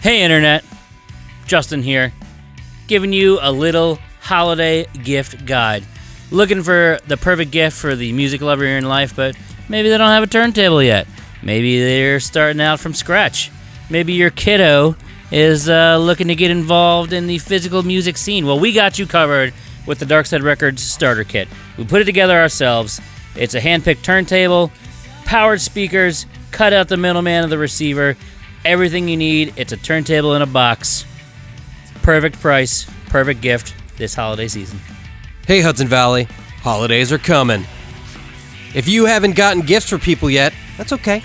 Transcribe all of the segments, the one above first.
Hey Internet, Justin here, giving you a little holiday gift guide. Looking for the perfect gift for the music lover in life, but maybe they don't have a turntable yet. Maybe they're starting out from scratch. Maybe your kiddo is looking to get involved in the physical music scene. Well, we got you covered with the Darkside Records starter kit. We put it together ourselves. It's a hand-picked turntable, powered speakers, cut out the middleman of the receiver, everything you need. It's a turntable in a box. Perfect price, perfect gift this holiday season. Hey Hudson Valley, holidays are coming. If you haven't gotten gifts for people yet, that's okay.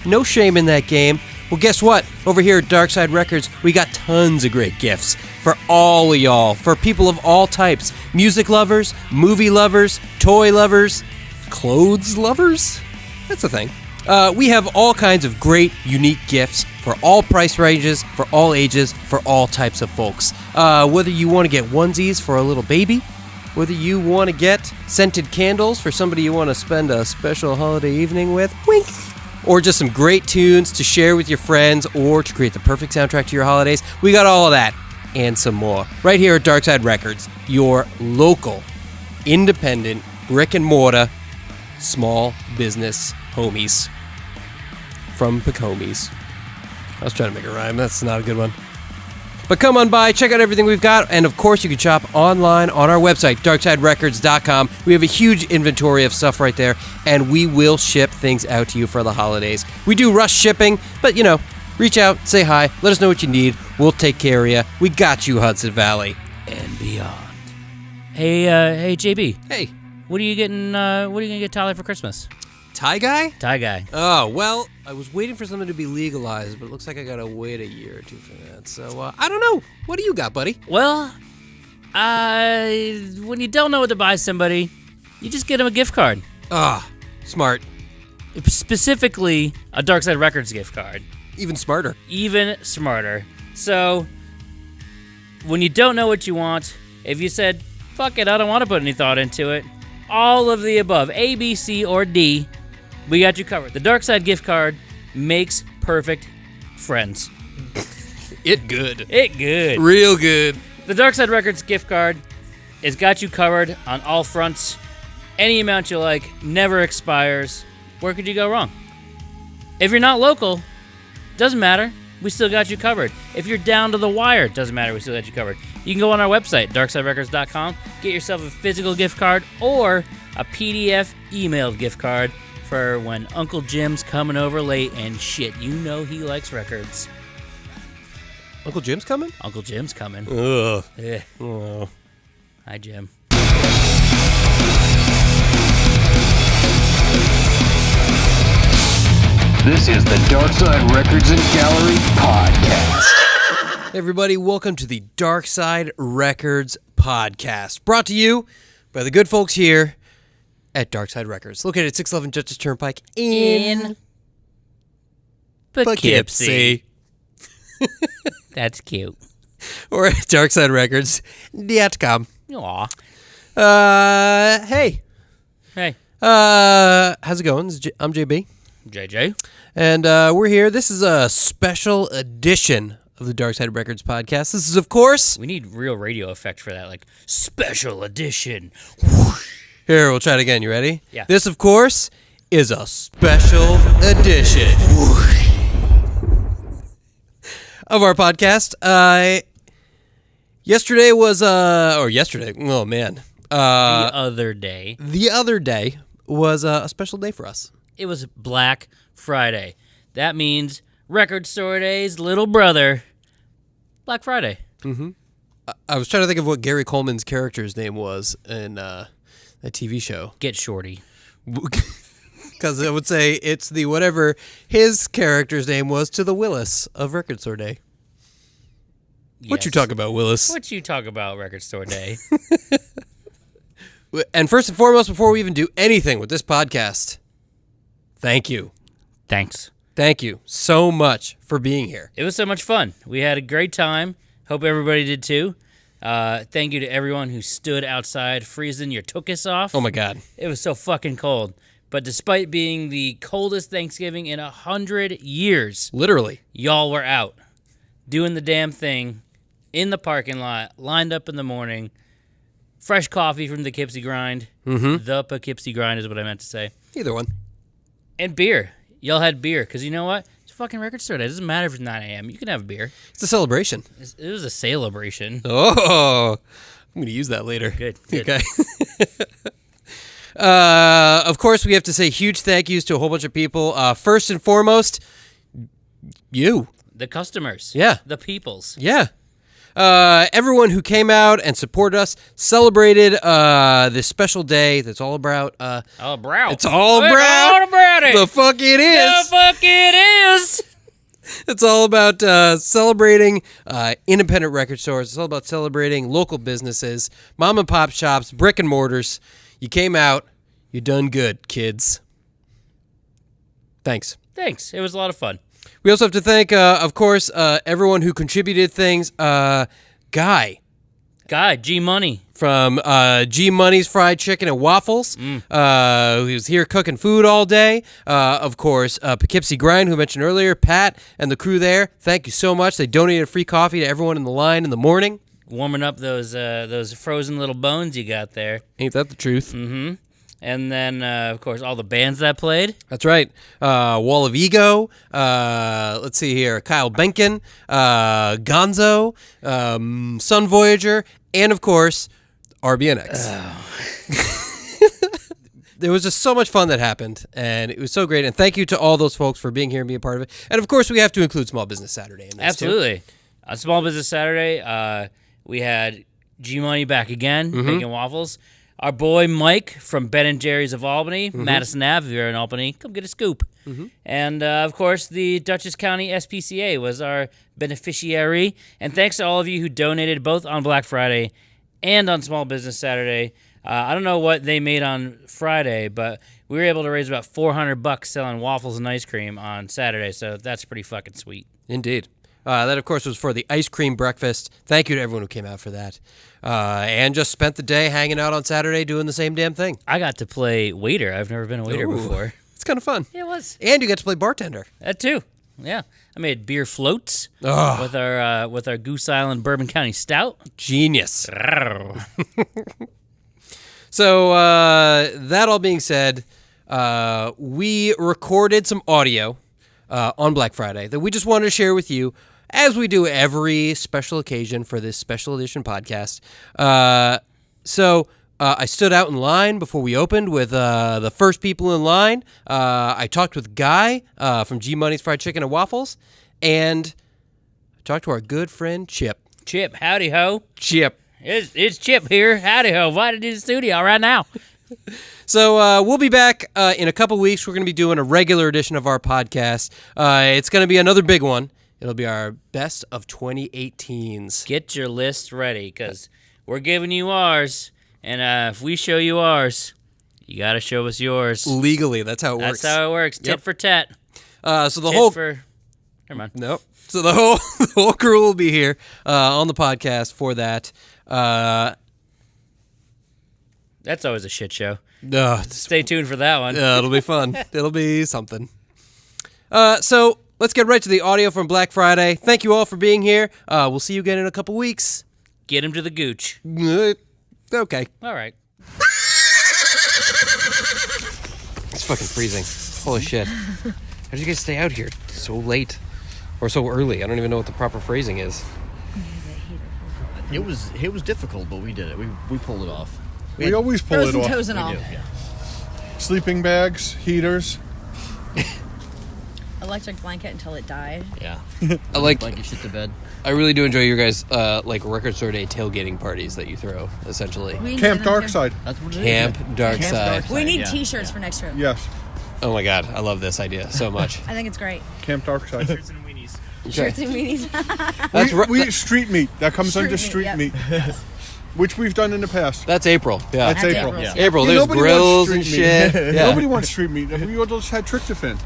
No shame in that game. Well, guess what? Over here at Darkside Records, we got tons of great gifts for all of y'all, for people of all types. Music lovers, movie lovers, toy lovers, clothes lovers? That's a thing. We have all kinds of great, unique gifts for all price ranges, for all ages, for all types of folks. Whether you want to get onesies for a little baby, whether you want to get scented candles for somebody you want to spend a special holiday evening with, wink, or just some great tunes to share with your friends or to create the perfect soundtrack to your holidays, we got all of that and some more right here at Darkside Records, your local, independent, brick and mortar, small business homies from Pacomies. I was trying to make a rhyme. That's not a good one. But come on by, check out everything we've got, and of course you can shop online on our website, darksiderecords.com. We have a huge inventory of stuff right there, and we will ship things out to you for the holidays. We do rush shipping, but reach out, say hi, let us know what you need. We'll take care of you. We got you, Hudson Valley. And beyond. Hey, JB. Hey. What are you gonna get Tyler for Christmas? Tie guy? Tie guy. Oh, well, I was waiting for something to be legalized, but it looks like I gotta wait a year or two for that. So, I don't know. What do you got, buddy? Well, when you don't know what to buy somebody, you just get them a gift card. Smart. Specifically, a Darkside Records gift card. Even smarter. Even smarter. So, when you don't know what you want, if you said, fuck it, I don't want to put any thought into it, all of the above, A, B, C, or D, we got you covered. The Darkside gift card makes perfect friends. It good. Real good. The Darkside Records gift card has got you covered on all fronts. Any amount you like, never expires. Where could you go wrong? If you're not local, doesn't matter. We still got you covered. If you're down to the wire, doesn't matter. We still got you covered. You can go on our website, darksiderecords.com, get yourself a physical gift card or a PDF emailed gift card for when Uncle Jim's coming over late and shit, he likes records. Uncle Jim's coming? Uncle Jim's coming. Ugh. Yeah. Oh. Hi, Jim. This is the Darkside Records and Gallery Podcast. Hey everybody, welcome to the Darkside Records Podcast, brought to you by the good folks here at Darkside Records, located at 611 Justice Turnpike in Poughkeepsie. That's cute. Or at DarksideRecords.com. Aw. Hey. Hey. How's it going? I'm JB. JJ. And we're here. This is a special edition of the Darkside Records Podcast. This is, of course... We need real radio effect for that, like, special edition. Here, we'll try it again. You ready? Yeah. This, of course, is a special edition of our podcast. Yesterday, oh man. The other day. The other day was a special day for us. It was Black Friday. That means Record Store Day's little brother, Black Friday. Mm-hmm. I was trying to think of what Gary Coleman's character's name was in that TV show. Get Shorty. Because I would say it's the whatever his character's name was to the Willis of Record Store Day. Yes. What you talk about, Willis? What you talk about, Record Store Day? And first and foremost, before we even do anything with this podcast, thank you. Thanks. Thank you so much for being here. It was so much fun. We had a great time. Hope everybody did too. Thank you to everyone who stood outside freezing your tuchus off. Oh my God. It was so fucking cold. But despite being the coldest Thanksgiving in 100 years, literally, y'all were out. doing the damn thing in the parking lot, lined up in the morning. Fresh coffee from the Poughkeepsie Grind. Mm-hmm. The Poughkeepsie Grind is what I meant to say. Either one. And beer. Y'all had beer, because you know what? It's a fucking record store day. It doesn't matter if it's 9 a.m. You can have beer. It's a celebration. It was a celebration. Oh, I'm going to use that later. Good. Okay. Of course, we have to say huge thank yous to a whole bunch of people. First and foremost, you. The customers. Yeah. The peoples. Yeah. Everyone who came out and supported us, celebrated this special day that's all about... All about. It's all It's about... all about it. The fuck it is. The fuck it is. It's all about celebrating independent record stores. It's all about celebrating local businesses, mom and pop shops, brick and mortars. You came out. You done good, kids. Thanks. Thanks. It was a lot of fun. We also have to thank, of course, everyone who contributed things. Guy. G Money. From G Money's Fried Chicken and Waffles, who was here cooking food all day. Of course, Poughkeepsie Grind, who I mentioned earlier, Pat and the crew there. Thank you so much. They donated free coffee to everyone in the line in the morning. Warming up those frozen little bones you got there. Ain't that the truth? Mm-hmm. And then, of course, all the bands that played. That's right. Wall of Ego. Let's see here. Kyle Benkin. Gonzo. Sun Voyager. And, of course, RBNX. There was just so much fun that happened, and it was so great. And thank you to all those folks for being here and being a part of it. And, of course, we have to include Small Business Saturday in this, Absolutely. On Small Business Saturday, we had G-Money back again, making waffles. Our boy Mike from Ben & Jerry's of Albany, Madison Ave, if you're in Albany, come get a scoop. And, of course, the Dutchess County SPCA was our beneficiary. And thanks to all of you who donated both on Black Friday and on Small Business Saturday. I don't know what they made on Friday, but we were able to raise about $400 selling waffles and ice cream on Saturday, so that's pretty fucking sweet. Indeed. That, of course, was for the ice cream breakfast. Thank you to everyone who came out for that. And just spent the day hanging out on Saturday doing the same damn thing. I got to play waiter. I've never been a waiter before. It's kind of fun. Yeah, it was. And you got to play bartender. That too. Yeah. I made beer floats Oh. with our Goose Island Bourbon County Stout. Genius. So, that all being said, we recorded some audio on Black Friday that we just wanted to share with you, as we do every special occasion for this special edition podcast. So I stood out in line before we opened with the first people in line. I talked with Guy from G Money's Fried Chicken and Waffles, and I talked to our good friend Chip. Chip, howdy ho. Chip. It's Chip here. Howdy ho. Invited to the studio right now. So we'll be back in a couple weeks. We're going to be doing a regular edition of our podcast. It's going to be another big one. It'll be our best of 2018s. Get your list ready, because we're giving you ours, and if we show you ours, you got to show us yours. Legally, that's how it works. That's how it works. Tit for tat. So the Tit whole... for... Never mind. Nope. So the whole crew will be here on the podcast for that. That's always a shit show. It's Stay tuned for that one. It'll be fun. It'll be something. So let's get right to the audio from Black Friday. Thank you all for being here. We'll see you again in a couple weeks. Get him to the gooch. Okay. All right. It's fucking freezing. Holy shit. How did you guys stay out here so late? Or so early? I don't even know what the proper phrasing is. It was difficult, but we did it. We pulled it off. We always pull it Frozen off. toes and all. We do, yeah. Sleeping bags, heaters. Electric blanket until it died. Yeah. I like Blanket shit to bed. I really do enjoy your guys like record store day tailgating parties that you throw, essentially. We need Camp them here. Darkside. That's what it is. Camp yeah. Darkside. Camp We need yeah. T-shirts for next year. Yes. Oh my god, I love this idea so much. I think it's great. Camp Darkside. Shirts and weenies. That's we eat street meat. That comes under Street meat, street yep. meat. Which we've done in the past. That's April. Yeah. That's That's April. April. Yeah. April, Yeah, there's nobody grills wants and street shit. meat. Yeah. Nobody wants street meat. We all just had tryptophan.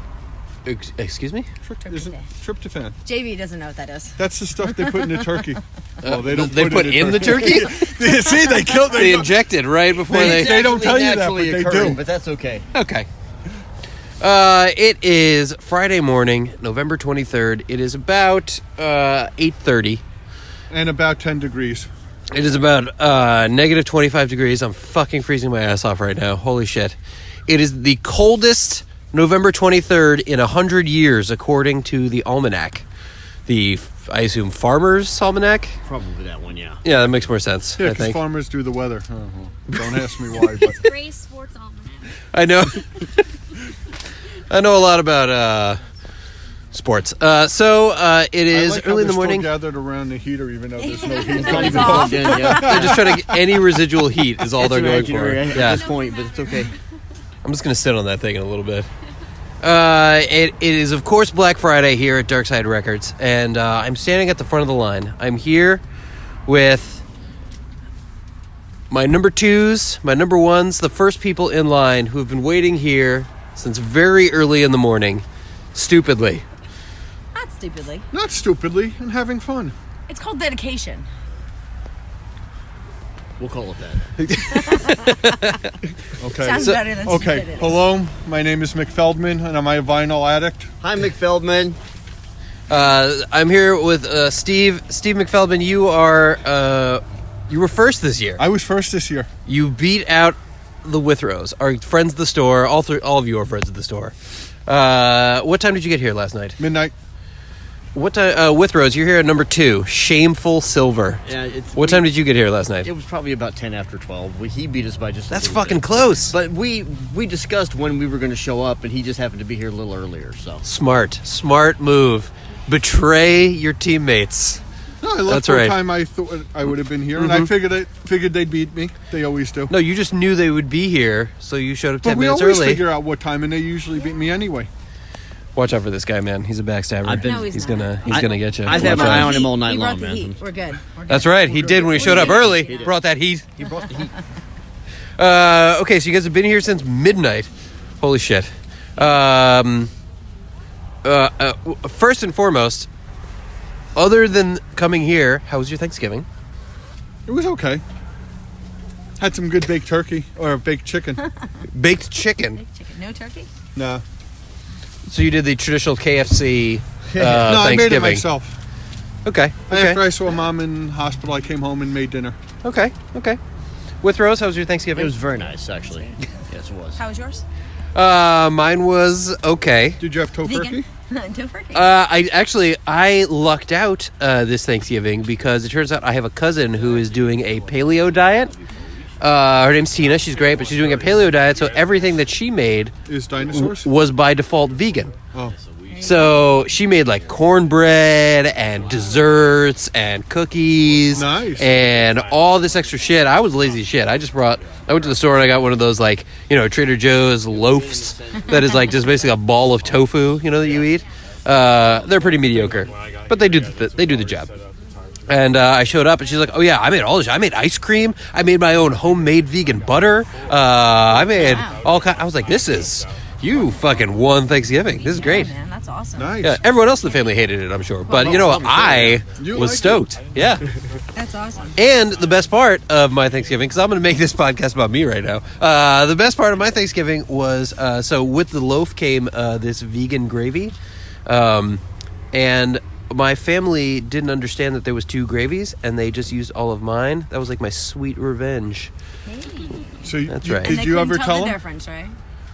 Excuse me? Isn't tryptophan. JV doesn't know what that is. That's the stuff they put in the turkey. Well, they don't They put in the turkey? See, they killed. They inject it right before They they... don't tell you that, but Naturally they occurring, do. But that's okay. Okay. It is Friday morning, November 23rd. It is about 8:30. And about 10 degrees. It is about negative 25 degrees. I'm fucking freezing my ass off right now. Holy shit. It is the coldest November 23rd in 100 years, according to the almanac. I assume Farmer's Almanac? Probably that one, yeah. Yeah, that makes more sense, Yeah, I because think. farmers do the weather. Don't ask me why, but Grace Sports Almanac. I know. I know a lot about sports. So it is I like how early in the they're morning. Still gathered around the heater, even though there's no heat. Not even plugged in, yeah. They're just trying to get any residual heat is all It's they're going imaginary for. at this point, but it's okay. I'm just going to sit on that thing in a little bit. It is, of course, Black Friday here at Darkside Records, and I'm standing at the front of the line. I'm here with my number twos, my number ones, the first people in line who have been waiting here since very early in the morning, stupidly. Not stupidly. Not stupidly, and having fun. It's called dedication. We'll call it that. Okay. Sounds better than Okay. stupidity. Hello, my name is Mick Feldman, and I'm a vinyl addict. Hi, Mick Feldman. I'm here with Steve. Steve McFeldman, you were first this year. I was first this year. You beat out the Withrows, our friends at the store. All of you are friends at the store. What time did you get here last night? Midnight. What time? Withrows, you're here at number 2. Shameful Silver. Yeah, What time did you get here last night? It was probably about 10 after 12. He beat us by just a That's little fucking bit. close. But we discussed when we were going to show up, and he just happened to be here a little earlier, so. Smart move. Betray your teammates. No, I left That's for right. a time I thought I would have been here, and I figured they'd beat me. They always do. No, you just knew they would be here, so you showed up 10 But we minutes always early. figure out what time, and they usually beat me anyway. Watch out for this guy, man. He's a backstabber. I've been- No, he's he's not. gonna get you. I've had Watch my eye out. on him all night He long, brought the man. heat. We're good. That's right. He did when he showed up early. Brought that heat. He brought the heat. Okay, so you guys have been here since midnight. Holy shit. First and foremost, other than coming here, how was your Thanksgiving? It was okay. Had some good baked turkey or baked chicken. Baked chicken. Big chicken. No turkey? Nah. So you did the traditional KFC No, I made it Thanksgiving. myself. Okay. After I saw Mom in hospital, I came home and made dinner. Okay. With Rose, how was your Thanksgiving? It was very nice, actually. Yes, it was. How was yours? Mine was okay. Did you have toe turkey? Vegan. No turkey. I lucked out this Thanksgiving because it turns out I have a cousin who is doing a paleo diet. Her name's Tina. She's great, but she's doing a paleo diet, so everything that she made Is dinosaurs? was by default vegan. Oh. So she made like cornbread and desserts and cookies. Nice. And all this extra shit. I was lazy as shit. I went to the store and I got one of those like, Trader Joe's loaves that is like just basically a ball of tofu, that you eat. They're pretty mediocre, but they do the job. And I showed up and she's like, oh yeah, I made all this. I made ice cream. I made my own homemade vegan butter. I made all kinds. I was like, you fucking won Thanksgiving. This is great. Yeah, man, that's awesome. Nice. Yeah, everyone else in the family hated it, I'm sure. But, I You was liked stoked. Yeah. That's awesome. And the best part of my Thanksgiving, because I'm going to make this podcast about me right now. The best part of my Thanksgiving was, so with the loaf came this vegan gravy. And my family didn't understand that there was 2 gravies, and they just used all of mine. That was like my sweet revenge. So That's you, right. And did they you ever couldn't tell the them? difference, right?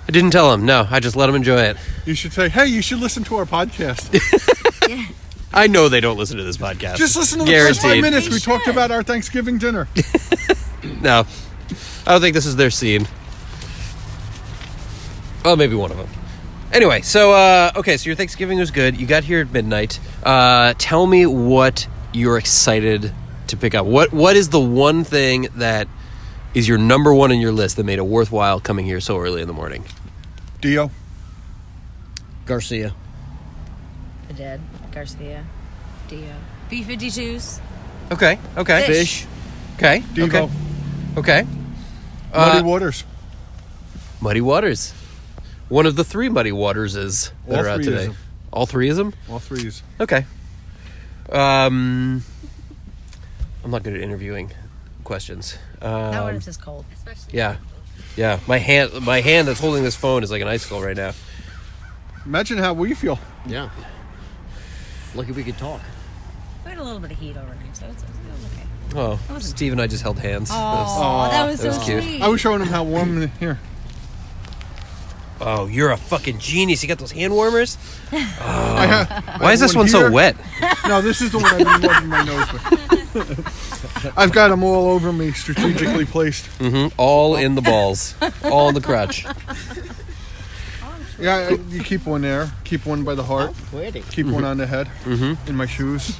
I didn't tell them. No, I just let them enjoy it. You should say, hey, you should listen to our podcast. Yeah. I know they don't listen to this podcast. Just listen to the first 5 Guaranteed. minutes. They We talked should. about our Thanksgiving dinner. No. I don't think this is their scene. Well, maybe one of them. Anyway, so, so your Thanksgiving was good. You got here at midnight. Tell me what you're excited to pick up. What is the one thing that is your number one in your list that made it worthwhile coming here so early in the morning? Dio. Garcia. The dead. Garcia. Dio. B-52s. Okay. Fish. Okay. Devo. Okay. Muddy Waters. Muddy Waters. One of the 3 Muddy Waterses that All are out 3 today. is 'em. All 3 of them? All 3s. Okay. I'm not good at interviewing questions. That one is just cold. Yeah. My hand that's holding this phone is like an icicle right now. Imagine how we feel. Yeah. Lucky we could talk. We had a little bit of heat overnight, so it was okay. Oh, Steve and I just held hands. Oh, that was that so was cute. sweet. I was showing him how warm in here. Oh, you're a fucking genius. You got those hand warmers? Why is this one one so here. wet? No, this is the one I've been rubbing my nose with. I've got them all over me, strategically placed. All in the balls. All in the crotch. Yeah, you keep one there. Keep one by the heart. Pretty. Keep one on the head. In my shoes.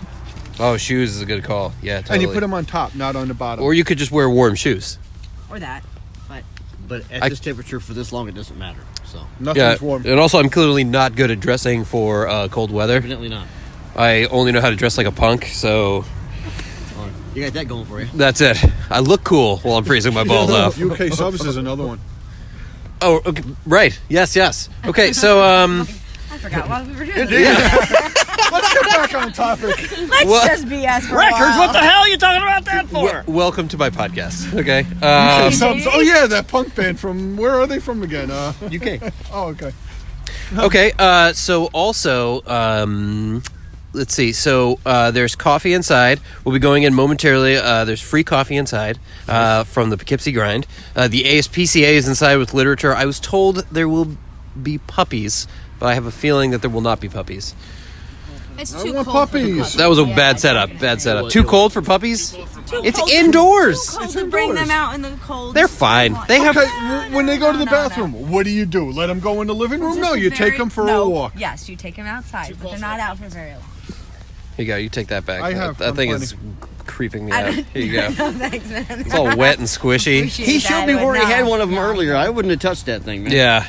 Oh, shoes is a good call. Yeah, totally. And you put them on top, not on the bottom. Or you could just wear warm shoes. Or that. But at this temperature for this long, it doesn't matter. So Nothing's warm. And also, I'm clearly not good at dressing for cold weather. evidently not. I only know how to dress like a punk, so You got that going for you. that's it. I look cool while I'm freezing my balls off. UK subs is another one. Oh, okay, right. Yes. Okay, so I forgot why we were doing this. Let's get back on topic. Let's What? just BS for a Records, while. what the hell are you talking about that for? welcome to my podcast. Okay. UK subs. Oh yeah, that punk band from where are they from again? UK. Oh okay. Okay. So also, let's see. So there's coffee inside. We'll be going in momentarily. There's free coffee inside from the Poughkeepsie Grind. The ASPCA is inside with literature. I was told there will be puppies, but I have a feeling that there will not be puppies. It's I too want cold for the puppies. puppies. That was a Yeah, bad it's setup. not gonna Bad happen. setup. Too cold for puppies? It's cold. indoors. Too cold It's to bring indoors. them out in the cold. They're fine. They have. Okay, when they go to the no, bathroom, what do you do? Let them go in the living room? No, you take them for a walk. Yes, you take them outside, but they're not out for very long. Here you go. You take that back. I have That thing is creeping me out. Here you go. No, thanks, man. It's all wet and squishy. Appreciate He that, showed me but where he no. had one of them No. earlier. I wouldn't have touched that thing, man. Yeah.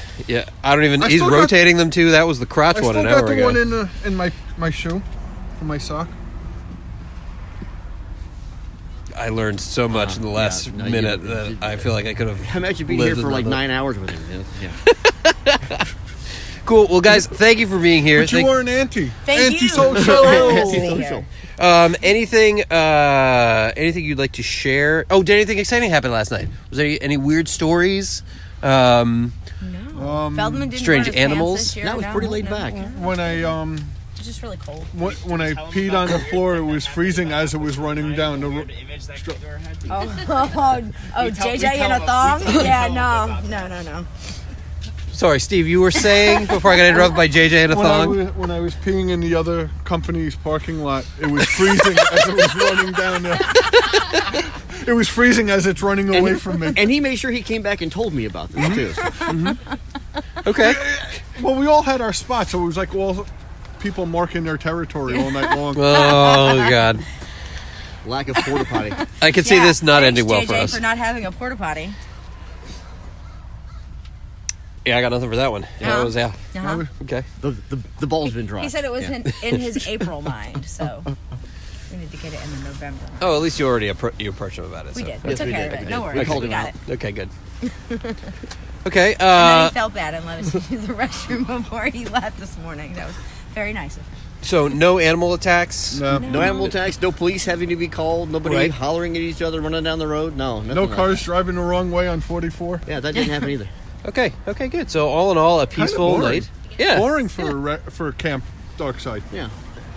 I don't even. I He's still got- rotating them too. That was the crotch I one still an got hour the ago. one in my shoe, in my sock. I learned so much in the last yeah, no, minute you- that I feel like I could have. Imagine being lived here for like another- 9 hours with him. Yeah. Cool. Well, guys, thank you for being here. But you were an anti. Thank you. Anti-social. Anti-social. Anything you'd like to share? Oh, did anything exciting happen last night? Was there any weird stories? No. Feldman didn't strange run his pants animals? this year. That was No, pretty laid no. back. When I It's just really cold. when I peed on the floor, it was freezing as it was running down the. Oh, JJ in a thong? Yeah, no. Sorry, Steve. You were saying before I got interrupted by JJ in a thong. When I was peeing in the other company's parking lot, it was freezing as it was running down there. It was freezing as it's running away from me. And he made sure he came back and told me about this, too. So. Okay. Well, we all had our spots, so it was like all people marking their territory all night long. Oh God. Lack of porta potty. I can see Yeah, this not thanks, ending well JJ for us. for not having a porta potty. Yeah, I got nothing for that one. Yeah, No. it was yeah. Uh-huh. Okay. The ball's been dry. He said it was Yeah. in his April mind, so we need to get it in the November. Oh, at least you already you approached him about it. We so. did. We Yes, took we care did. of We it. did. No We worries. called We him got out. it. Okay, good. Okay. And then he felt bad and let us use the restroom before he left this morning. That was very nice of him. So no animal attacks. No, No animal attacks, no police having to be called, nobody Right. hollering at each other running down the road. No, nothing no like cars driving the wrong way on 44. that. Yeah, that didn't happen either. Okay. Okay. Good. So all in all, a Kinda peaceful boring. night. Yeah. Boring for Camp Darkside. Yeah.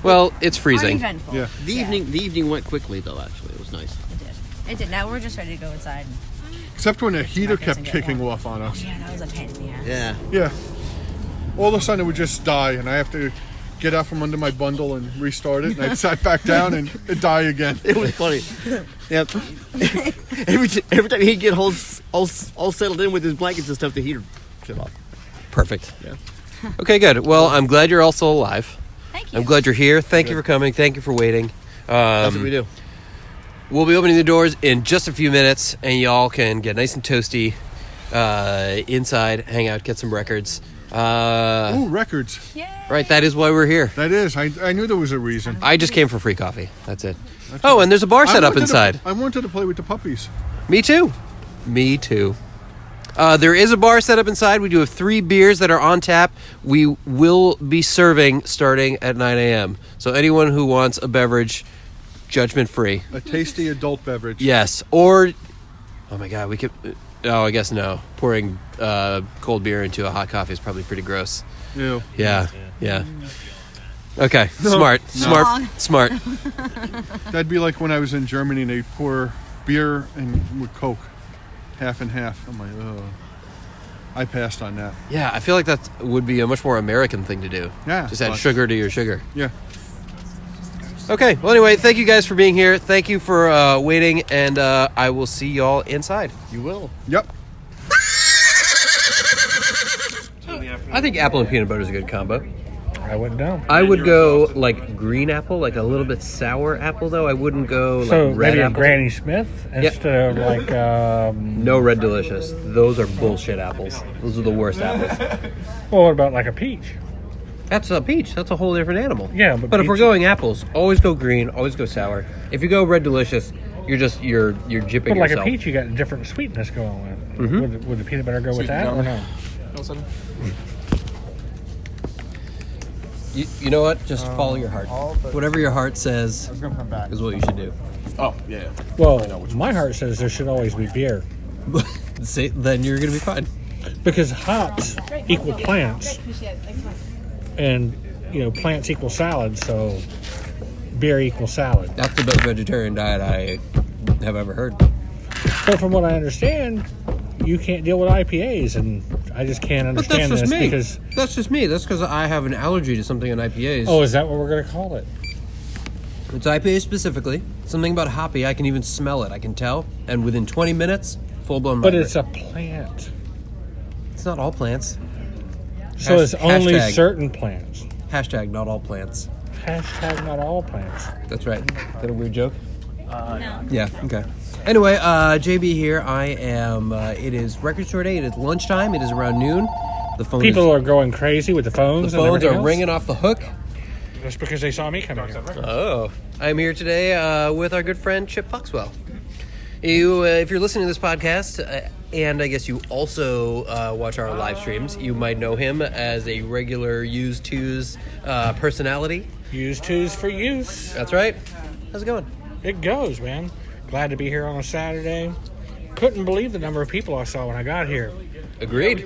Well, it's freezing. Uneventful. Yeah. The evening went quickly though. Actually, it was nice. It did. It did. Now we're just ready to go inside. Except when the heater Smack us kept and get kicking warm. off on us. Yeah, that was a pain in the ass. Yeah. Yeah. All of a sudden it would just die, and I have to get out from under my bundle and restart it. And I'd sat back down and it'd die again. It was funny. Yep. every time he'd get all settled in with his blankets and stuff, the heater shut off. Perfect. Yeah. Okay. Good. Well, I'm glad you're all still alive. Thank you. I'm glad you're here. Thank you for coming. Thank you for waiting. That's what we do. We'll be opening the doors in just a few minutes, and y'all can get nice and toasty inside, hang out, get some records. Ooh, records. Yay. Right, that is why we're here. That is. I knew there was a reason. I just came for free coffee. That's it. Oh, and there's a bar set up inside. I wanted to play with the puppies. Me too. Me too. There is a bar set up inside. We do have 3 beers that are on tap. We will be serving starting at 9 a.m. So anyone who wants a beverage, judgment free. A tasty adult beverage. Yes. Or, oh my God, I guess no. Pouring cold beer into a hot coffee is probably pretty gross. Ew. Yeah. Okay, Wrong. smart. That'd be like when I was in Germany and they pour beer and with Coke, half and half. I'm like, ugh. I passed on that. Yeah, I feel like that would be a much more American thing to do. Yeah. Just add sugar to your sugar. Yeah. Okay, well, anyway, thank you guys for being here. Thank you for waiting, and I will see y'all inside. You will. Yep. I think apple and peanut butter is a good combo. I wouldn't know. I would go like green apple, like a little bit sour apple, though. I wouldn't go like So red maybe a apple. Granny Smith instead of like. No Red Delicious. Those are bullshit apples. Those are the worst apples. Well, what about like a peach? That's a peach. That's a whole different animal. Yeah, but but if we're peach- going apples, always go green, always go sour. If you go Red Delicious, you're jipping But like yourself. a peach, you got a different sweetness going with it. Would the peanut butter go with that or no? You know what? Just follow your heart. Whatever your heart says is what you should do. Oh, yeah. Well, my heart says there should always be beer See, then you're gonna be fine. because hops equal plants, and plants equal salad. So beer equals salad. That's the best vegetarian diet I have ever heard. But from what I understand, you can't deal with IPAs, and I just can't But that's understand just this me. because. That's just me. That's because I have an allergy to something in IPAs. Oh, is that what we're going to call it? It's IPA specifically. Something about hoppy, I can even smell it. I can tell. And within 20 minutes, full-blown But migraine. it's a plant. It's not all plants. So it's only hashtag. certain plants. Hashtag not all plants. Hashtag not all plants. That's right. Is that a weird joke? No. Yeah, okay. Anyway, JB here. I am, it is record store day. It is lunchtime. It is around noon. The phone People is, are going crazy with the phones. the and phones everything are else. ringing off the hook. That's because they saw me coming here. Oh. I'm here today with our good friend Chip Foxwell. If you're listening to this podcast, and I guess you also watch our live streams, you might know him as a regular Used Twos personality. Use twos for use. That's right. How's it going? It goes, man. Glad to be here on a Saturday. Couldn't believe the number of people I saw when I got here. Agreed.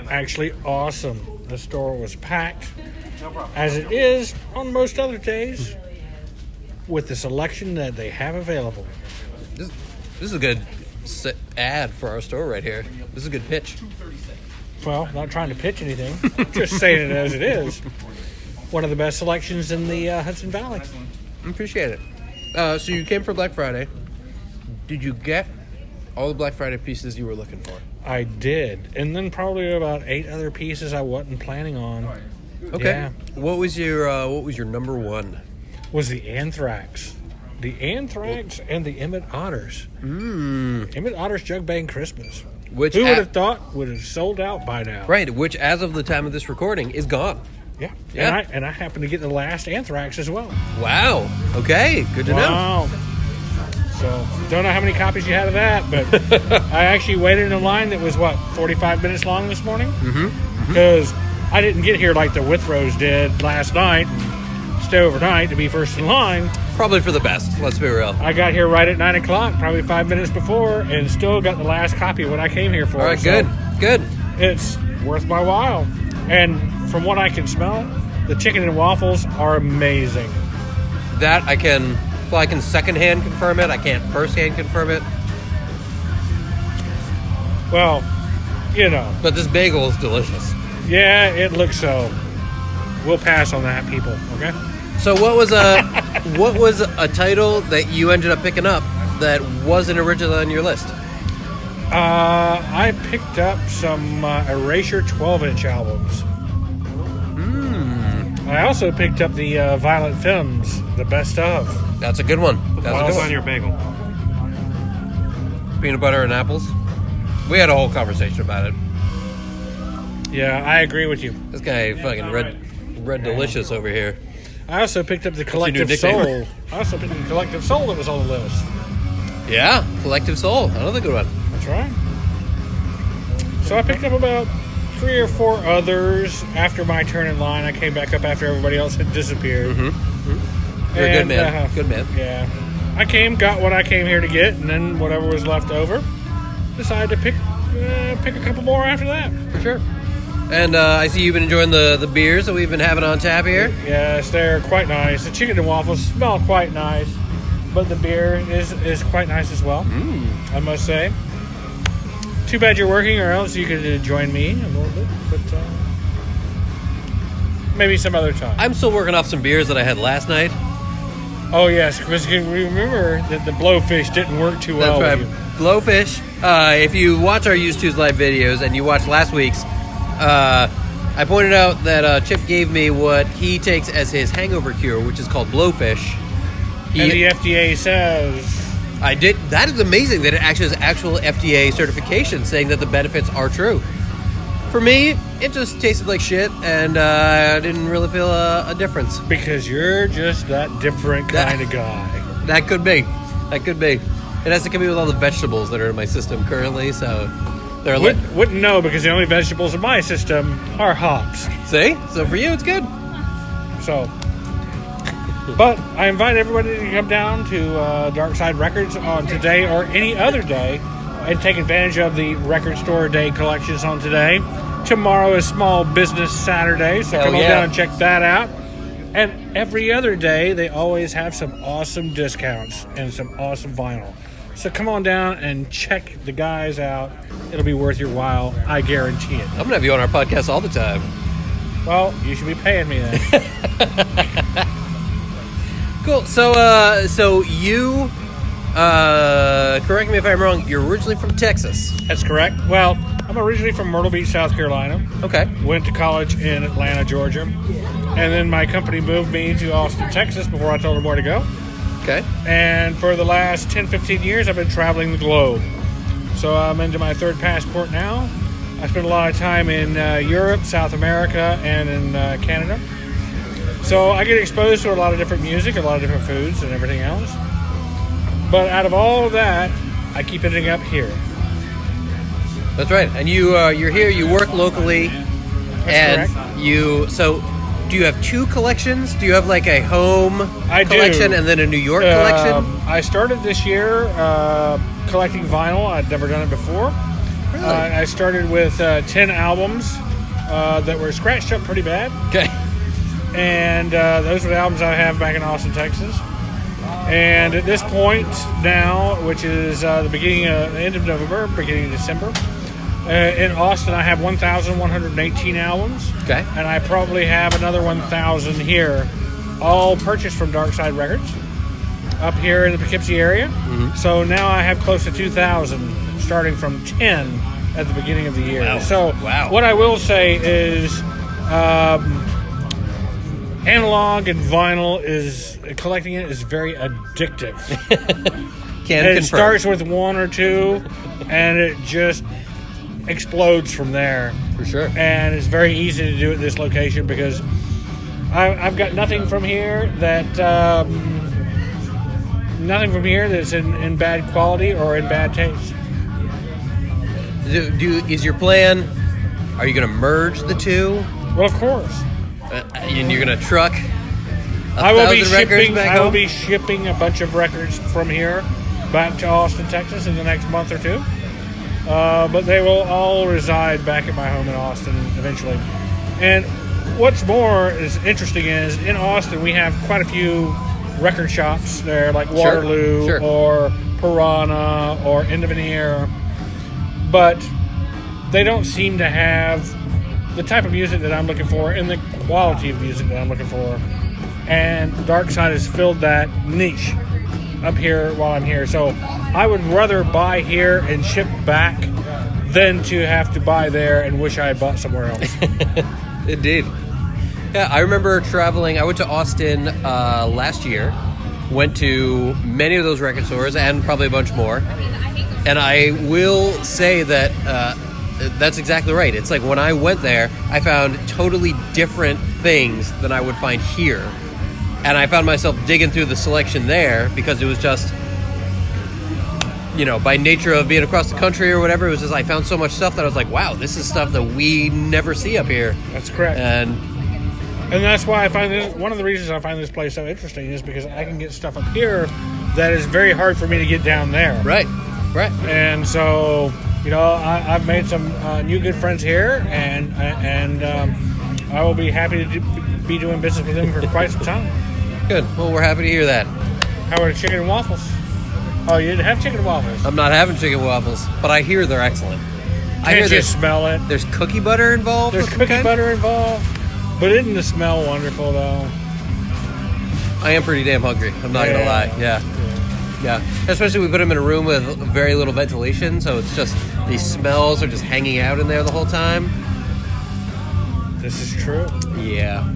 Actually, awesome. The store was packed, as it is on most other days, with the selection that they have available. This is a good ad for our store right here. This is a good pitch. Well, not trying to pitch anything, just saying it as it is. One of the best selections in the Hudson Valley. Appreciate it. So you came for Black Friday. Did you get all the Black Friday pieces you were looking for? I did, and then probably about 8 other pieces I wasn't planning on. Okay. Yeah. What was your number one? Was the Anthrax. The Anthrax and the Emmett Otters. Emmett Otters Jug Bang Christmas. Which Who would have thought would have sold out by now? Right, which as of the time of this recording is gone. Yeah. Yeah. And I happened to get the last Anthrax as well. Wow. Okay, good to know. Wow. So, don't know how many copies you had of that, but I actually waited in a line that was, 45 minutes long this morning? Because I didn't get here like the Withrows did last night, stay overnight to be first in line. Probably for the best, let's be real. I got here right at 9 o'clock, probably 5 minutes before, and still got the last copy of what I came here for. All right, So good. it's worth my while. And from what I can smell, the chicken and waffles are amazing. That I can secondhand confirm it. I can't firsthand confirm it. Well, But this bagel is delicious. yeah, it looks so. We'll pass on that, people, okay? So what was a title that you ended up picking up that wasn't originally on your list? I picked up some Erasure 12-inch albums. I also picked up the Violent Femmes, the best of. That's a good one. That's a good one. your bagel? Peanut butter and apples. We had a whole conversation about it. Yeah, I agree with you. This guy fucking red delicious over here. I also picked up the your new Collective nickname? Soul. I also picked up the Collective Soul that was on the list. Yeah, Collective Soul. Another good one. That's right. So I picked up about 3 or 4 others after my turn in line. I came back up after everybody else had disappeared. You're a good And, man. Good man. Yeah. I got what I came here to get, and then whatever was left over, decided to pick a couple more after that. For sure. And I see you've been enjoying the beers that we've been having on tap here. Yes, they're quite nice. The chicken and waffles smell quite nice, but the beer is quite nice as well, I must say. Too bad you're working, or else you could join me a little bit, but maybe some other time. I'm still working off some beers that I had last night. Oh, yes, because you remember that the blowfish didn't work too well That's with right. you. Blowfish. If you watch our Used To's live videos and you watch last week's, I pointed out that Chip gave me what he takes as his hangover cure, which is called blowfish. And the FDA says... I did. That is amazing that it actually has actual FDA certification saying that the benefits are true. For me, it just tasted like shit, and I didn't really feel a difference. Because you're just that different kind of guy. That could be. That could be. It has to come in with all the vegetables that are in my system currently, so they're Wouldn't know, because the only vegetables in my system are hops. See? So for you, it's good. So, but I invite everybody to come down to Darkside Records on today or any other day and take advantage of the Record Store Day collections on today. Tomorrow is Small Business Saturday, so come on down and check that out. And every other day, they always have some awesome discounts and some awesome vinyl. So come on down and check the guys out. It'll be worth your while. I guarantee it. I'm going to have you on our podcast all the time. Well, you should be paying me then. Cool. So you, correct me if I'm wrong, you're originally from Texas. That's correct. Well, I'm originally from Myrtle Beach, South Carolina. Okay. Went to college in Atlanta, Georgia. And then my company moved me to Austin, Texas before I told them where to go. Okay. And for the last 10, 15 years, I've been traveling the globe. So I'm into my third passport now. I spent a lot of time in Europe, South America, and in Canada. So I get exposed to a lot of different music, a lot of different foods, and everything else. But out of all of that, I keep ending up here. That's right. And you're here, you work locally. That's correct. So do you have two collections? Do you have like a home collection and then a New York collection? I started this year collecting vinyl. I'd never done it before. Really? I started with 10 albums that were scratched up pretty bad. Okay. And those are the albums I have back in Austin, Texas. And at this point now, which is the end of November, beginning of December, in Austin, I have 1,118 albums. Okay. And I probably have another 1,000 here, all purchased from Darkside Records up here in the Poughkeepsie area. Mm-hmm. So now I have close to 2,000, starting from 10 at the beginning of the year. Wow. So what I will say is analog and vinyl collecting it is very addictive. It starts with one or two, and it just explodes from there. For sure. And it's very easy to do at this location because I've got nothing from here that's in bad quality or in bad taste. Is your plan? Are you going to merge the two? Well, of course. And you're going to truck I will be home? shipping a bunch of records from here back to Austin, Texas in the next month or two. But they will all reside back at my home in Austin eventually. And what's more is interesting is in Austin we have quite a few record shops there, like Waterloo or Piranha or End of an Ear, but they don't seem to have the type of music that I'm looking for and the quality of music that I'm looking for. And Darkside has filled that niche up here while I'm here. So I would rather buy here and ship back than to have to buy there and wish I had bought somewhere else. Indeed. Yeah, I remember traveling. I went to Austin last year, went to many of those record stores and probably a bunch more. And I will say that that's exactly right. It's like when I went there, I found totally different things than I would find here. And I found myself digging through the selection there because it was just, by nature of being across the country or whatever, it was just I found so much stuff that I was like, wow, this is stuff that we never see up here. That's correct. And that's why I find this, one of the reasons I find this place so interesting is because I can get stuff up here that is very hard for me to get down there. Right. And so, I've made some new good friends here, and I will be happy to be doing business with them for quite some time. Good. Well, we're happy to hear that. How about chicken and waffles? Oh, you didn't have chicken and waffles? I'm not having chicken waffles, but I hear they're excellent. I hear Can't you smell it? there's cookie butter involved. There's of some cookie kind? butter involved. But isn't the smell wonderful, though? I am pretty damn hungry. I'm not gonna lie. Yeah. Especially we put them in a room with very little ventilation, so it's just these smells are just hanging out in there the whole time. This is true. Yeah.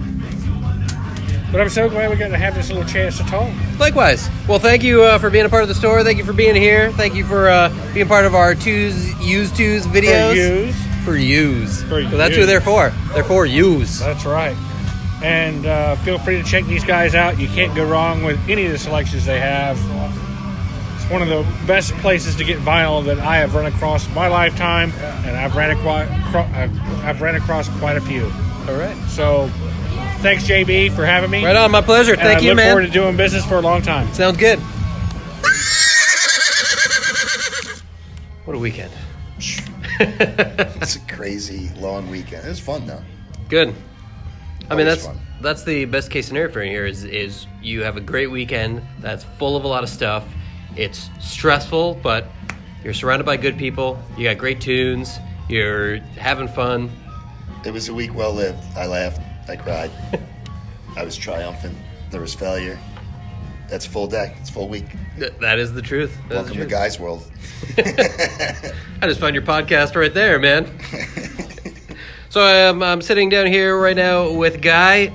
But I'm so glad we got to have this little chance to talk. Likewise. Well, thank you for being a part of the store. Thank you for being here. Thank you for being part of our Used Twos videos. For yous. For Well, that's who yous. they're for. They're for yous. That's right. And feel free to check these guys out. You can't go wrong with any of the selections they have. It's one of the best places to get vinyl that I have run across in my lifetime, and I've ran across quite a few. All right. So, thanks, JB, for having me. Right on. My pleasure. And Thank I you, look man. forward to doing business for a long time. Sounds good. What a weekend. It's a crazy long weekend. It was fun though. Good. I mean, Always fun. that's the best case scenario for you here is you have a great weekend that's full of a lot of stuff. It's stressful, but you're surrounded by good people. You got great tunes. You're having fun. It was a week well lived. I laughed. I cried. I was triumphant. There was failure. That's a full day. It's a full week. That is the truth. That is Welcome the to truth. Guy's World. I just found your podcast right there, man. So I'm sitting down here right now with Guy,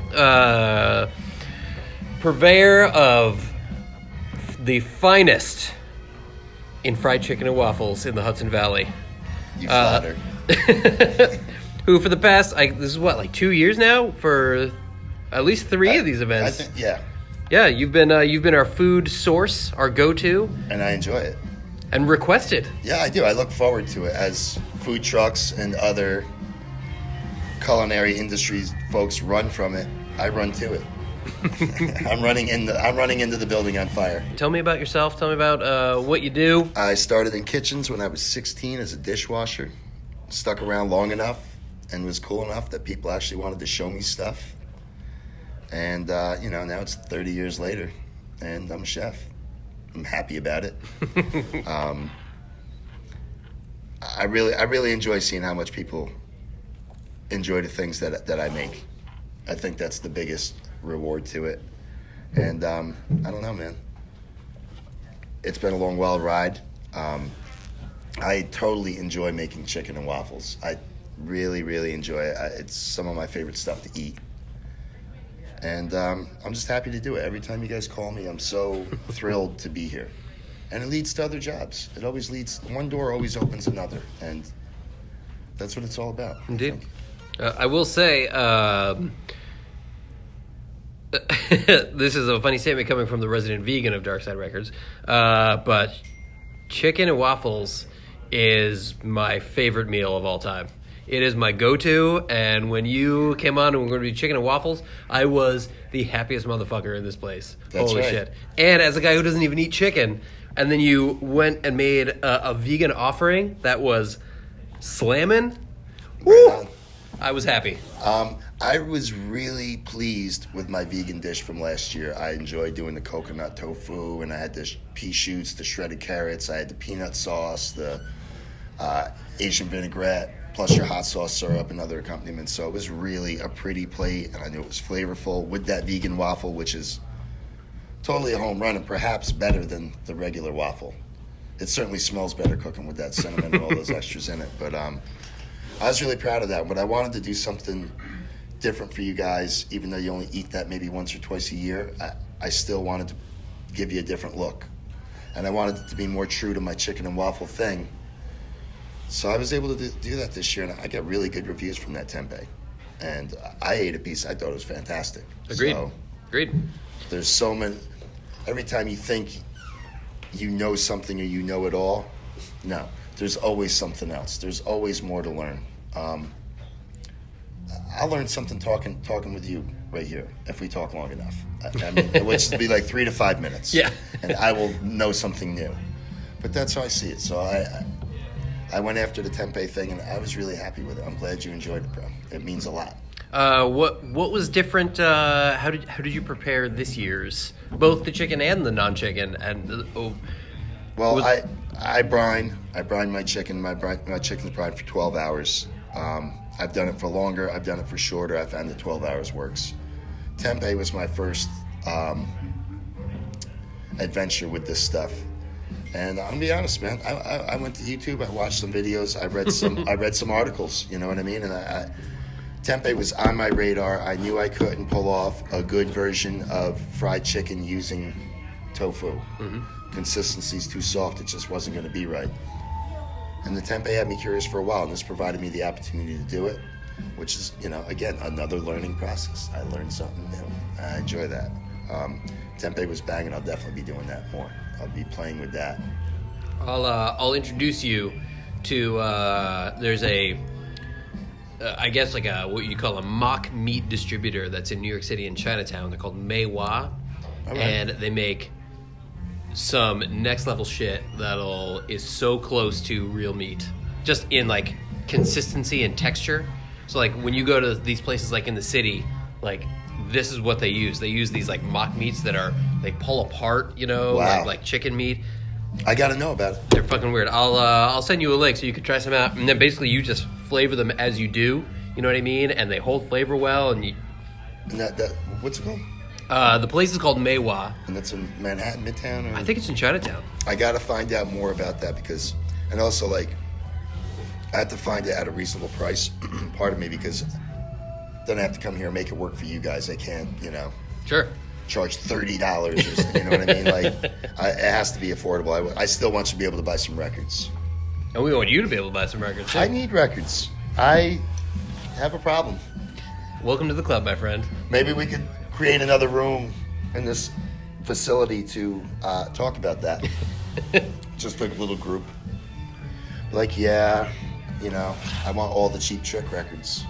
purveyor of the finest in fried chicken and waffles in the Hudson Valley. You flatter. Who for the past, this is what, like 2 years now? For at least three of these events. I think, yeah. Yeah, you've been our food source, our go-to, And I enjoy it. and requested. Yeah, I do. I look forward to it as food trucks and other culinary industries folks run from it. I run to it. I'm running into the building on fire. Tell me about yourself. Tell me about what you do. I started in kitchens when I was 16 as a dishwasher. Stuck around long enough and was cool enough that people actually wanted to show me stuff. And now it's 30 years later, and I'm a chef. I'm happy about it. I really enjoy seeing how much people enjoy the things that I make. I think that's the biggest reward to it. And I don't know, man. It's been a long, wild ride. I totally enjoy making chicken and waffles. I really, really enjoy it. It's some of my favorite stuff to eat. And I'm just happy to do it. Every time you guys call me, I'm so thrilled to be here. And it leads to other jobs. It always leads, one door always opens another. And that's what it's all about. Indeed. I will say, this is a funny statement coming from the resident vegan of Darkside Records, but chicken and waffles is my favorite meal of all time. It is my go-to, and when you came on and we're going to be chicken and waffles, I was the happiest motherfucker in this place. That's Holy right. shit. And as a guy who doesn't even eat chicken, and then you went and made a vegan offering that was slamming, Right I was happy. on. I was really pleased with my vegan dish from last year. I enjoyed doing the coconut tofu, and I had the pea shoots, the shredded carrots, I had the peanut sauce, the Asian vinaigrette, plus your hot sauce syrup and other accompaniments. So it was really a pretty plate, and I knew it was flavorful with that vegan waffle, which is totally a home run and perhaps better than the regular waffle. It certainly smells better cooking with that cinnamon and all those extras in it. But I was really proud of that. But I wanted to do something different for you guys, even though you only eat that maybe once or twice a year. I still wanted to give you a different look. And I wanted it to be more true to my chicken and waffle thing. So I was able to do that this year, and I got really good reviews from that tempeh. And I ate a piece. I thought it was fantastic. Agreed. So Agreed. there's so many. Every time you think you know something or you know it all, no. There's always something else. There's always more to learn. I'll learn something talking with you right here if we talk long enough. I mean, which would be like 3 to 5 minutes. Yeah. And I will know something new. But that's how I see it. So I went after the tempeh thing, and I was really happy with it. I'm glad you enjoyed it, bro. It means a lot. What was different? How did you prepare this year's, both the chicken and the non-chicken? And well, I brine my chicken. My chicken's brined for 12 hours. I've done it for longer. I've done it for shorter. I found that 12 hours works. Tempeh was my first adventure with this stuff. And I'm gonna be honest, man. I went to YouTube. I watched some videos. I read some articles. You know what I mean? And tempeh was on my radar. I knew I couldn't pull off a good version of fried chicken using tofu. Mm-hmm. Consistency's too soft. It just wasn't going to be right. And the tempeh had me curious for a while, and this provided me the opportunity to do it, which is, again, another learning process. I learned something new. I enjoy that. Tempeh was banging. I'll definitely be doing that more. I'll be playing with that. I'll introduce you to there's a I guess like what you call a mock meat distributor that's in New York City and Chinatown. They're called Meiwa, and they make some next level shit is so close to real meat, just in like consistency and texture. So like when you go to these places like in the city, like this is what they use. They use these like mock meats they pull apart, Wow. like chicken meat. I got to know about it. They're fucking weird. I'll send you a link so you can try some out, and then basically you just flavor them as you do. You know what I mean? And they hold flavor well. And that what's it called? The place is called Meiwa. And that's in Manhattan, Midtown? Or? I think it's in Chinatown. I got to find out more about that and also like I have to find it at a reasonable price. Pardon me, because then I have to come here and make it work for you guys. I can't, Sure. charge $30 or something, you know what I mean? Like, it has to be affordable. I still want you to be able to buy some records. And we want you to be able to buy some records, too. I need records. I have a problem. Welcome to the club, my friend. Maybe we could create another room in this facility to talk about that. Just like a little group. Like, I want all the Cheap Trick records.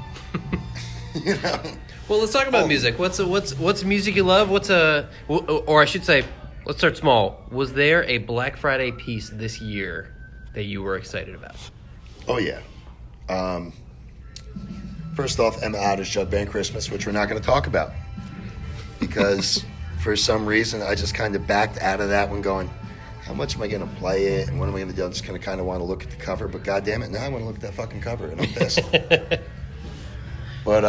Well, let's talk about music. What's music you love? Or I should say, let's start small. Was there a Black Friday piece this year that you were excited about? Oh, yeah. First off, Emma Otter's Jug Band Christmas, which we're not going to talk about. Because for some reason, I just kind of backed out of that one going, how much am I going to play it? And what am I going to do? I'm just going to kind of want to look at the cover. But goddamn it, now I want to look at that fucking cover. And I'm pissed. But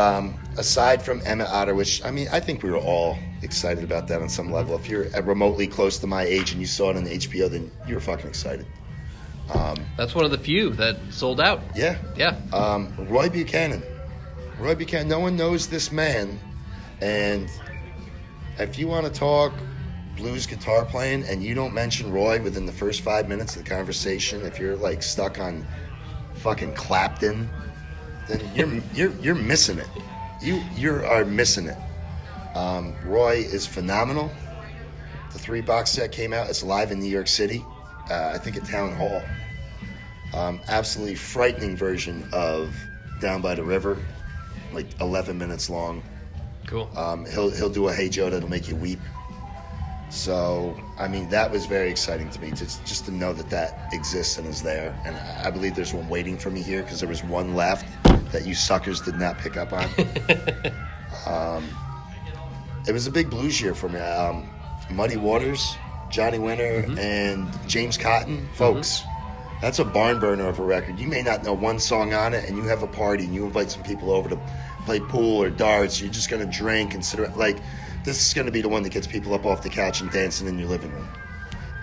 aside from Emma Otter, which, I think we were all excited about that on some level. If you're remotely close to my age and you saw it on HBO, then you were fucking excited. That's one of the few that sold out. Yeah. Yeah. Roy Buchanan. No one knows this man. And if you want to talk blues guitar playing and you don't mention Roy within the first 5 minutes of the conversation, if you're like stuck on fucking Clapton, then you're missing it. You are missing it. Roy is phenomenal. The 3-box set came out. It's live in New York City. I think at Town Hall. Absolutely frightening version of Down by the River, like 11 minutes long. Cool. He'll do a Hey Joe that'll make you weep. So, that was very exciting to me, just to know that exists and is there. And I believe there's one waiting for me here because there was one left that you suckers did not pick up on. It was a big blues year for me. Muddy Waters, Johnny Winter, and James Cotton. Folks, that's a barn burner of a record. You may not know one song on it, and you have a party, and you invite some people over to play pool or darts. You're just going to drink and sit around. Like, this is going to be the one that gets people up off the couch and dancing in your living room.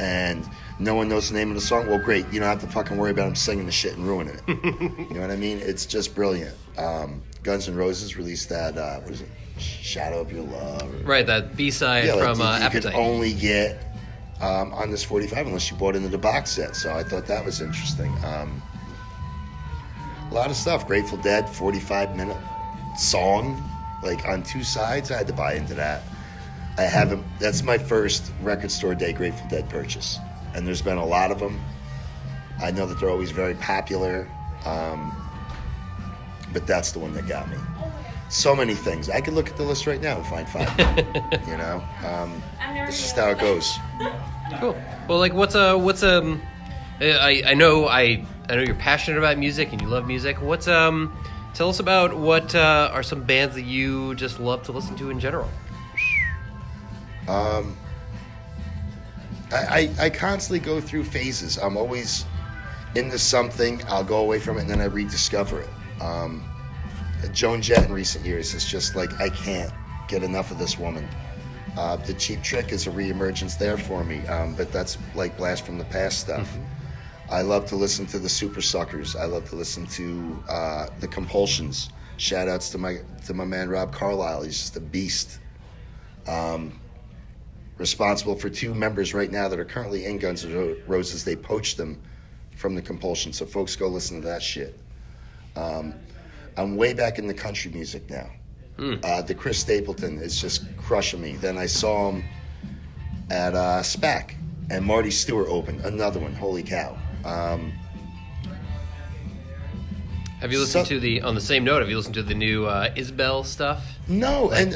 And no one knows the name of the song. Well, great. You don't have to fucking worry about them singing the shit and ruining it. You know what I mean? It's just brilliant. Guns N' Roses released that, what is it? Shadow of Your Love. Right, that B-side from Appetite. You could only get on this 45 unless you bought into the box set. So I thought that was interesting. A lot of stuff. Grateful Dead, 45-minute song, like on 2 sides. I had to buy into that. I haven't. That's my first record store day Grateful Dead purchase, and there's been a lot of them. I know that they're always very popular, but that's the one that got me. So many things. I could look at the list right now and find 5. It's just how it goes. Cool. Well, like, I know I I know you're passionate about music and you love music. What's tell us about what are some bands that you just love to listen to in general? I constantly go through phases. I'm always into something. I'll go away from it and then I rediscover it. Joan Jett in recent years is just like, I can't get enough of this woman. The Cheap Trick is a reemergence there for me, but that's like blast from the past stuff. Mm-hmm. I love to listen to the Super Suckers. I love to listen to the Compulsions. Shout outs to my man Rob Carlisle. He's just a beast. Responsible for 2 members right now that are currently in Guns N' Roses. They poached them from the Compulsion, so folks go listen to that shit. I'm way back in the country music now. The Chris Stapleton is just crushing me. Then I saw him at SPAC, and Marty Stewart opened another one. Holy cow! Have you listened to on the same note? Have you listened to the new Isbell stuff? No, and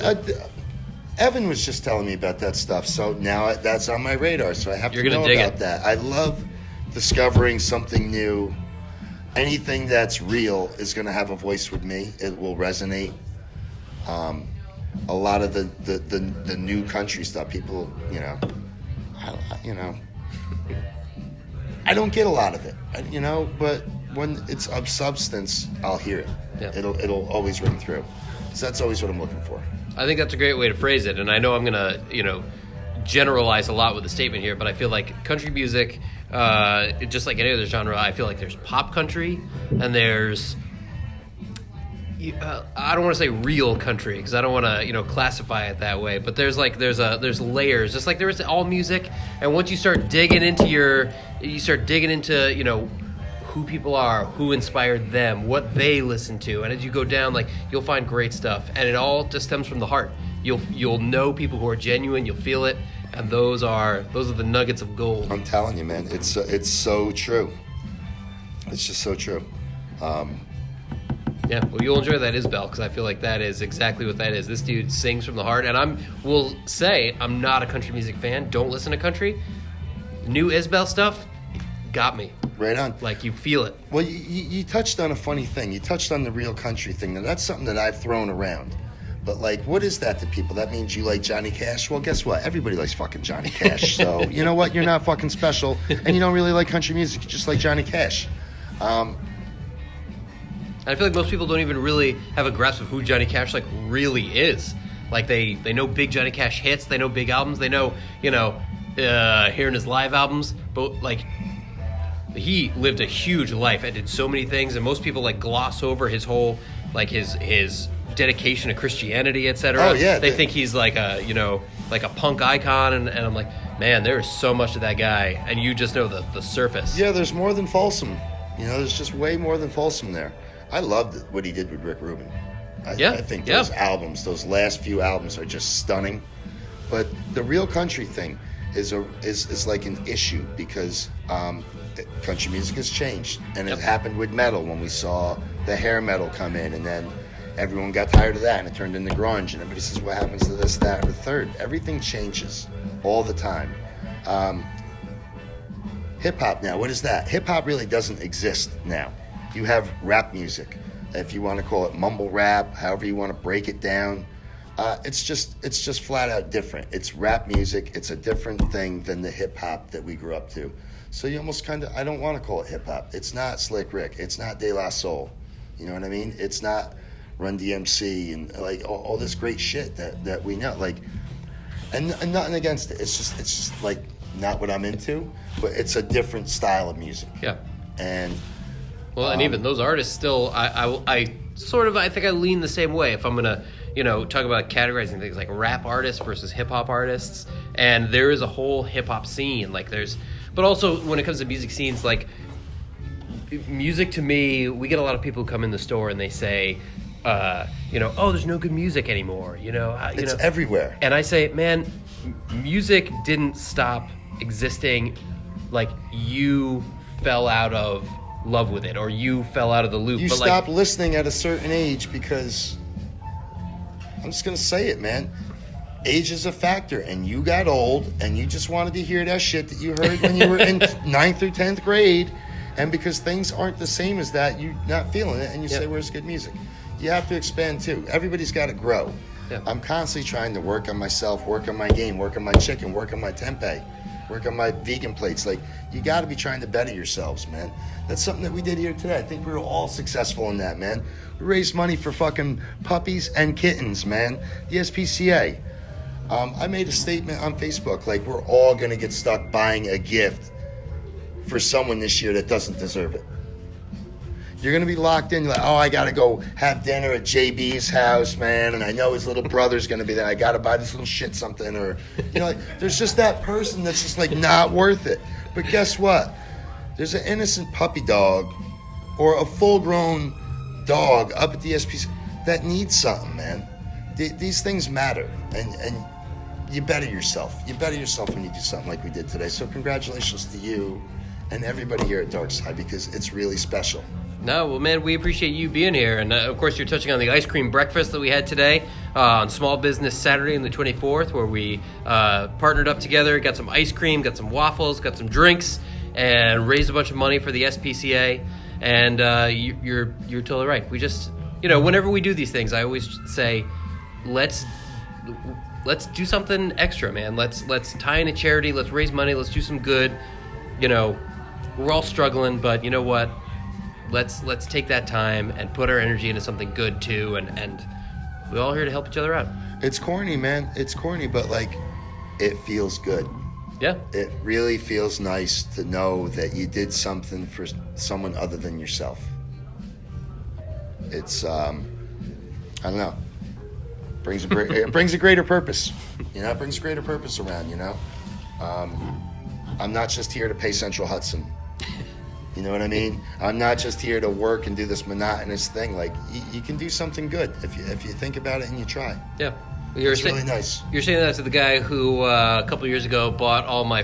Evan was just telling me about that stuff. So now that's on my radar. So I have to know about that. I love discovering something new. Anything that's real is going to have a voice with me. It will resonate. A lot of the new country stuff, people, I don't get a lot of it, but when it's of substance, I'll hear it. Yeah. It'll always ring through. So that's always what I'm looking for. I think that's a great way to phrase it, and I know I'm going to, generalize a lot with the statement here, but I feel like country music, just like any other genre, I feel like there's pop country and there's I don't want to say real country because I don't want to classify it that way, but there's layers, just like there is all music, and once you start digging into who people are, who inspired them, what they listen to, and as you go down, you'll find great stuff, and it all just stems from the heart. You'll know people who are genuine, you'll feel it, and those are the nuggets of gold. I'm telling you, man, it's so true. It's just so true. Yeah, well, you'll enjoy that Isbell because I feel like that is exactly what that is. This dude sings from the heart, and will say I'm not a country music fan. Don't listen to country. New Isbell stuff got me. Right on. Like, you feel it. Well, you touched on a funny thing. You touched on the real country thing. Now, that's something that I've thrown around. But, what is that to people? That means you like Johnny Cash? Well, guess what? Everybody likes fucking Johnny Cash. So, you know what? You're not fucking special, and you don't really like country music. You just like Johnny Cash. I feel like most people don't even really have a grasp of who Johnny Cash really is. They know big Johnny Cash hits, they know big albums, they know hearing his live albums, but he lived a huge life and did so many things, and most people gloss over his whole his dedication to Christianity, etc. Oh yeah, they think he's like a punk icon, and I'm like, man, there is so much to that guy, and you just know the surface. Yeah, there's more than Folsom. There's just way more than Folsom there. I loved what he did with Rick Rubin. I think those albums, those last few albums, are just stunning. But the real country thing is like an issue because country music has changed, and it happened with metal when we saw the hair metal come in, and then everyone got tired of that, and it turned into grunge, and everybody says, "What happens to this, that, or the third?" Everything changes all the time. Hip hop now, what is that? Hip hop really doesn't exist now. You have rap music, if you want to call it mumble rap, however you want to break it down. It's just flat out different. It's rap music. It's a different thing than the hip hop that we grew up to. So you almost I don't want to call it hip hop. It's not Slick Rick. It's not De La Soul. You know what I mean? It's not Run DMC and all this great shit that we know. And nothing against it. It's just not what I'm into, but it's a different style of music. Yeah. And and even those artists still, I think I lean the same way. If I'm gonna, talk about categorizing things like rap artists versus hip hop artists, and there is a whole hip hop scene. But also when it comes to music scenes, music to me, we get a lot of people who come in the store and they say, oh, there's no good music anymore. It's everywhere. And I say, man, music didn't stop existing. You fell out of love with it, or you fell out of the loop. You stopped listening at a certain age because, I'm just going to say it, man, age is a factor, and you got old, and you just wanted to hear that shit that you heard when you were in 9th or 10th grade, And because things aren't the same as that, you're not feeling it, and you say, where's good music? You have to expand too. Everybody's got to grow. Yeah. I'm constantly trying to work on myself, work on my game, work on my chicken, work on my tempeh, work on my vegan plates. Like, you got to be trying to better yourselves, man. That's something that we did here today. I think we were all successful in that, man. We raised money for fucking puppies and kittens, man. The SPCA. I made a statement on Facebook, like, we're all going to get stuck buying a gift for someone this year that doesn't deserve it. You're going to be locked in. You're like, oh, I got to go have dinner at JB's house, man, and I know his little brother's going to be there. I got to buy this little shit something. Or, you know, like, there's just that person that's just, like, not worth it. But guess what? There's an innocent puppy dog or a full-grown dog up at the SPC that needs something, man. These things matter, and you better yourself. You better yourself when you do something like we did today. So congratulations to you and everybody here at Darkside, because it's really special. No, well, man, we appreciate you being here. And, of course, you're touching on the ice cream breakfast that we had today on Small Business Saturday on the 24th, where we partnered up together, got some ice cream, got some waffles, got some drinks, and raised a bunch of money for the SPCA. And you're totally right. We just, whenever we do these things, I always say, let's do something extra, man. Let's tie in a charity. Let's raise money. Let's do some good. We're all struggling, but you know what? Let's take that time and put our energy into something good too, and we're all here to help each other out. It's corny, man. It's corny, but like, it feels good. Yeah. It really feels nice to know that you did something for someone other than yourself. It's I don't know. It brings a greater purpose. It brings a greater purpose around. I'm not just here to pay Central Hudson. You know what I mean? I'm not just here to work and do this monotonous thing. Like, you can do something good if you think about it and you try. Yeah. It's really nice. You're saying that to the guy who a couple years ago bought all my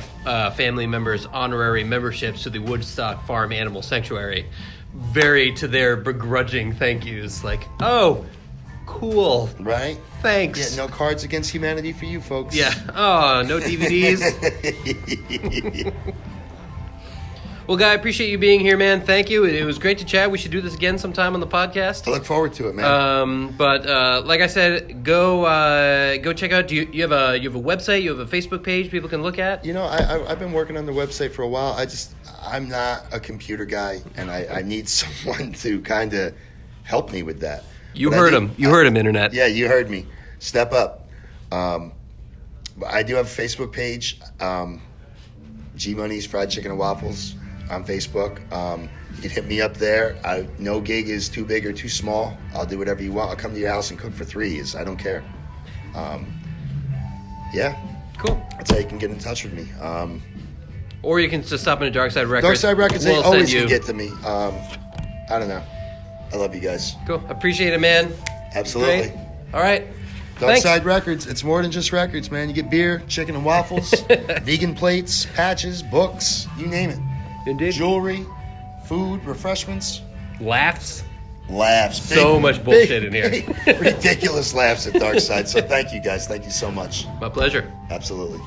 family members' honorary memberships to the Woodstock Farm Animal Sanctuary. Very to their begrudging thank yous. Like, oh, cool. Right? Thanks. Yeah, no Cards Against Humanity for you folks. Yeah. Oh, no DVDs. Well, Guy, I appreciate you being here, man. Thank you. It was great to chat. We should do this again sometime on the podcast. I look forward to it, man. But like I said, go check out. Do you have a website? You have a Facebook page people can look at? I've been working on the website for a while. I'm not a computer guy, and I need someone to kind of help me with that. You heard him, Internet. Yeah, you heard me. Step up. I do have a Facebook page, G Money's Fried Chicken and Waffles on Facebook. You can hit me up there. No gig is too big or too small. I'll do whatever you want. I'll come to your house and cook for $3. I don't care. Yeah. Cool. That's how you can get in touch with me. Or you can just stop in at Darkside Records. Darkside Records, they always can get to me. I don't know. I love you guys. Cool. Appreciate it, man. Absolutely. Great. All right. Darkside Records. It's more than just records, man. You get beer, chicken and waffles, vegan plates, patches, books, you name it. Indeed. Jewelry, food, refreshments. Laughs. So much bullshit in here. Ridiculous laughs at Darkside. So thank you guys. Thank you so much. My pleasure. Absolutely.